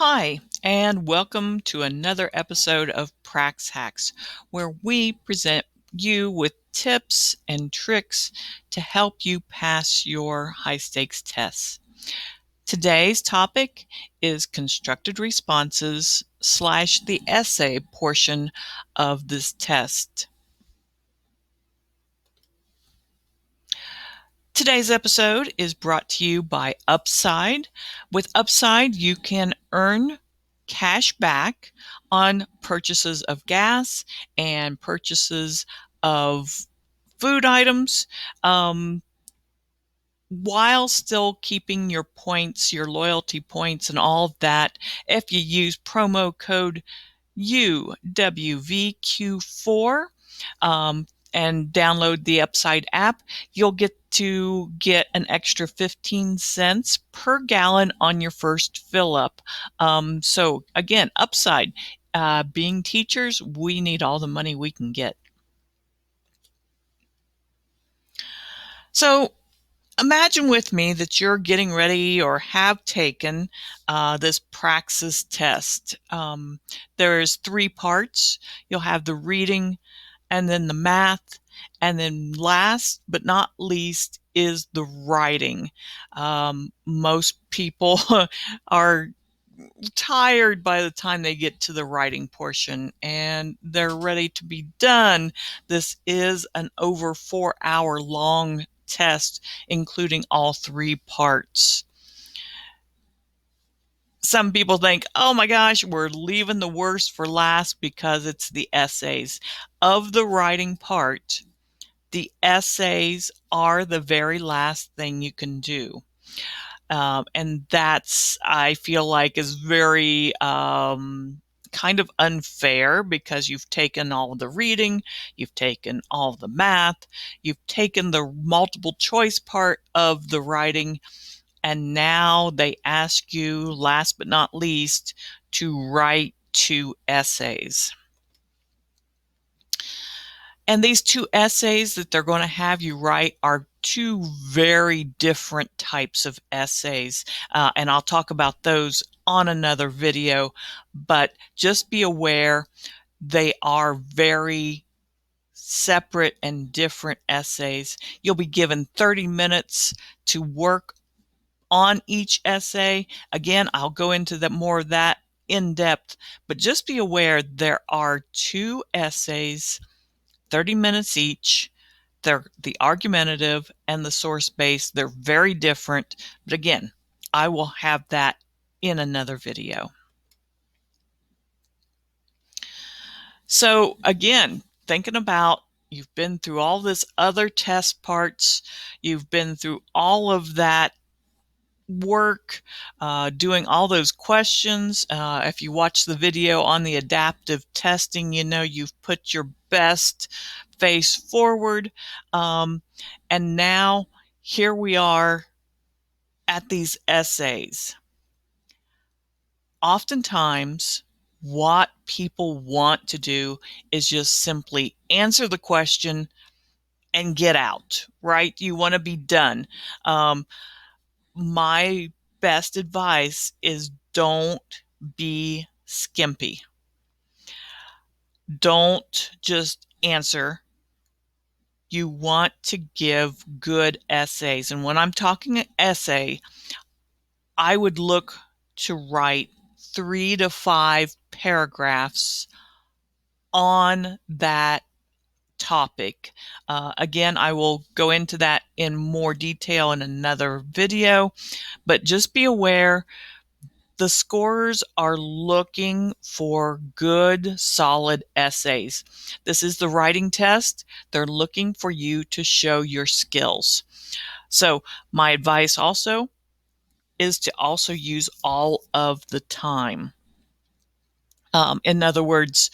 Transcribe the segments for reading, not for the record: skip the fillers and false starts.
Hi, and welcome to another episode of PraxHacks, where we present you with tips and tricks to help you pass your high-stakes tests. Today's topic is constructed responses / the essay portion of this test. Today's episode is brought to you by Upside. With Upside, you can earn cash back on purchases of gas and purchases of food items, while still keeping your points, your loyalty points, and all of that. If you use promo code UWVQ4 and download the Upside app, you'll get an extra 15 cents per gallon on your first fill up. So again, Upside, being teachers, we need all the money we can get. So imagine with me that you're getting ready or have taken this Praxis test. There's 3 parts. You'll have the reading, and then the math, and then last but not least is the writing. Most people are tired by the time they get to the writing portion and they're ready to be done. This is an over 4-hour long test, including all 3 parts. Some people think, oh my gosh, we're leaving the worst for last because it's the essays. Of the writing part, the essays are the very last thing you can do. And that's, I feel like, is very kind of unfair because you've taken all of the reading, you've taken all of the math, you've taken the multiple choice part of the writing, and now they ask you, last but not least, to write 2 essays. And these 2 essays that they're going to have you write are 2 very different types of essays. And I'll talk about those on another video, but just be aware they are very separate and different essays. You'll be given 30 minutes to work on each essay. Again, I'll go into more of that in depth, but just be aware there are 2 essays, 30 minutes each. They're the argumentative and the source-based. They're very different. But again, I will have that in another video. So again, thinking about, you've been through all this other test parts. You've been through all of that work, doing all those questions. If you watch the video on the adaptive testing, you know you've put your best face forward. And now here we are at these essays. Oftentimes, what people want to do is just simply answer the question and get out, right? You want to be done. My best advice is don't be skimpy. Don't just answer. You want to give good essays. And when I'm talking an essay, I would look to write 3 to 5 paragraphs on that topic. Again, I will go into that in more detail in another video, but just be aware the scorers are looking for good, solid essays. This is the writing test. They're looking for you to show your skills. So my advice also is to also use all of the time. In other words,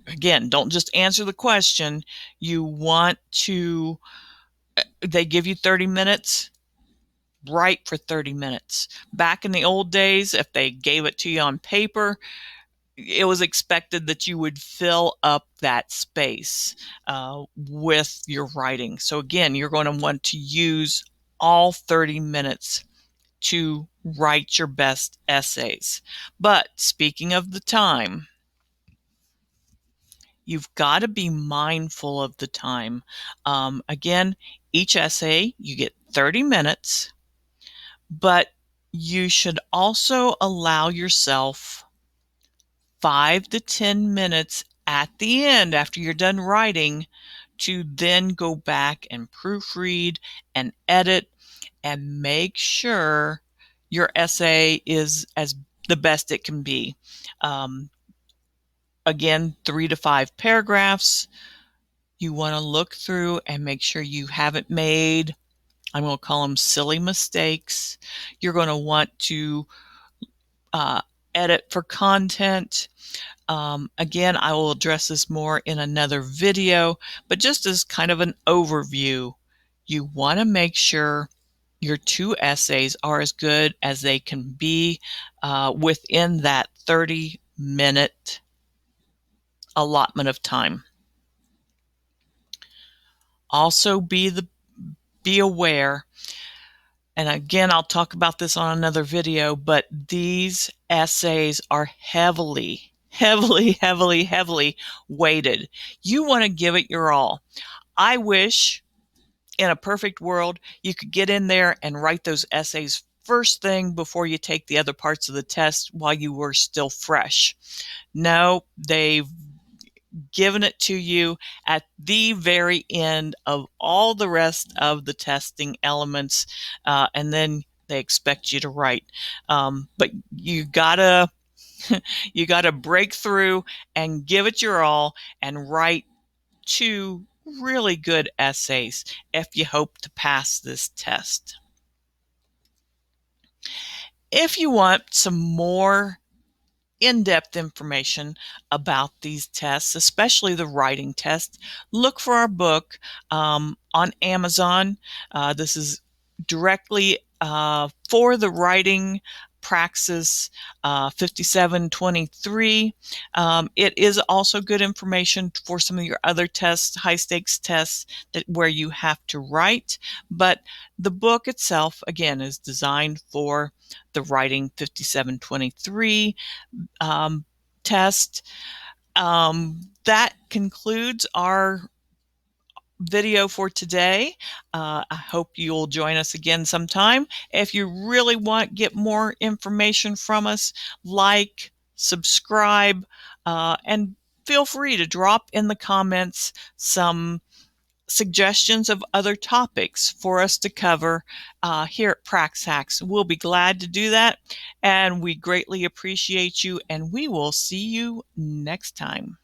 again, don't just answer the question. You want to, they give you 30 minutes, write for 30 minutes. Back in the old days, if they gave it to you on paper, it was expected that you would fill up that space with your writing. So again, you're going to want to use all 30 minutes to write your best essays. But speaking of the time, you've got to be mindful of the time. Again, each essay, you get 30 minutes, but you should also allow yourself 5 to 10 minutes at the end after you're done writing to then go back and proofread and edit and make sure your essay is as the best it can be. Again, 3 to 5 paragraphs. You want to look through and make sure you haven't made, I'm going to call them silly mistakes. You're going to want to edit for content. Again, I will address this more in another video, but just as kind of an overview, you want to make sure your 2 essays are as good as they can be within that 30-minute allotment of time. Also be aware, and again, I'll talk about this on another video, but these essays are heavily weighted. You want to give it your all. I wish in a perfect world you could get in there and write those essays first thing before you take the other parts of the test while you were still fresh. No, they've given it to you at the very end of all the rest of the testing elements, and then they expect you to write. But you gotta break through and give it your all and write 2 really good essays if you hope to pass this test. If you want some more in-depth information about these tests, especially the writing test, look for our book on Amazon. This is directly for the writing Praxis 5723. It is also good information for some of your other tests, high stakes tests where you have to write, but the book itself, again, is designed for the writing 5723 test. That concludes our video for today. I hope you'll join us again sometime. If you really want to get more information from us, like, subscribe, and feel free to drop in the comments some suggestions of other topics for us to cover here at PraxHacks. We'll be glad to do that, and we greatly appreciate you, and we will see you next time.